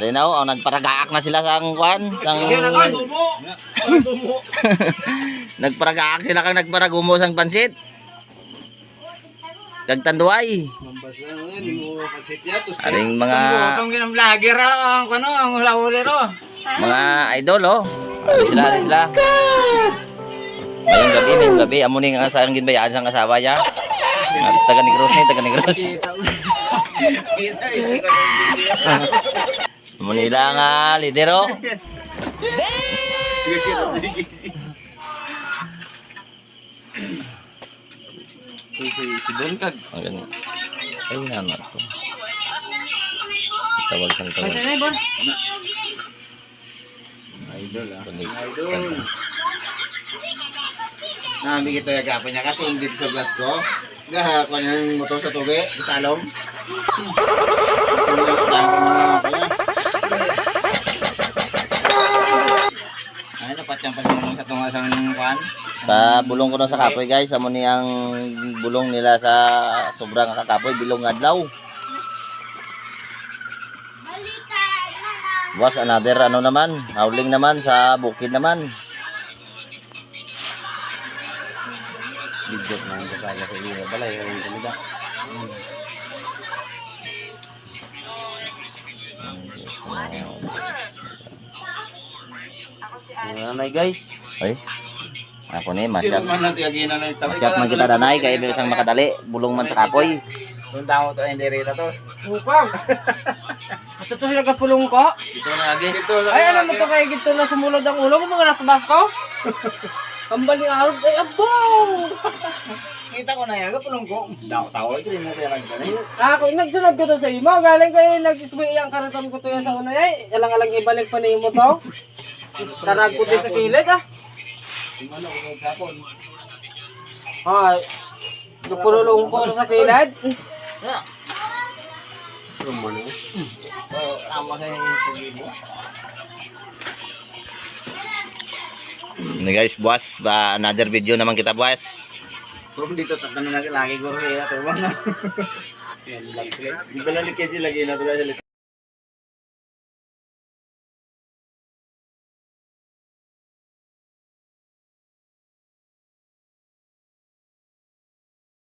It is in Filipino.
Linaw, oh, nagparagaak na sila sa kwan, sang nagparagaak sila kang nagparagumo sang pansit. Kagtanduay. Aring mga vlogger ang ano, ang hula-huli ro. mga idol oh. Ari sila. Ngayong gabi, amo ni nga sayang ginbayaan sang asawa niya. Taga Negros ni, taga Negros. Amo nila nga lider oh. Si Bonkag. Ang ganyan. Ay, ano ito. Tawag sang tawag. Ay, Bon. Idol ah. Idol. Nami kita yagapon niya kasi dito sa Blasco. Gahakuan ng motor sa tubig, sa talong. Ay, dapat yung pagmumong sa tunga sa kuan. Sa bulong ko na sa kapoy guys, amo ni ang bulong nila sa sobrang kakapoy bilong adlaw. Was another ano naman, howling naman sa bukid naman. Bigyan na sa kaya sa iyo. Balay yung talaga. Nanay guys. Ay. Ako ni Sino masyat. man natin agina na ito. Masyat man kita danay kay isang makadali, bulong man sa kapoy. Kung tao to hindi rita to. Bukang. Ato to sila kapulong ko. Dito na lagi. Dito na. Ay, alam mo to kay gito na sumulod ang ulo mo mga nasa basko? Kambali araw ay abo. Kita ko na yan, kapulong ko. Tao ito rin mo kaya nagdanay. Ako nagsunod ko to sa imo. Galing kayo nag-isbay ang karaton ko to sa una ay. Alang-alang ibalik pa nimo to. Tarag ko din sa kilid ah. Ano ko sapon. Ay. Napululong ko sa kilid. Rumano. Amo sa hindi. Ni guys, boss, ba another video naman kita, boss. Kung dito tatanong lagi guro ya, tuwa na. Yan lang. Di ba lalik kasi lagi na to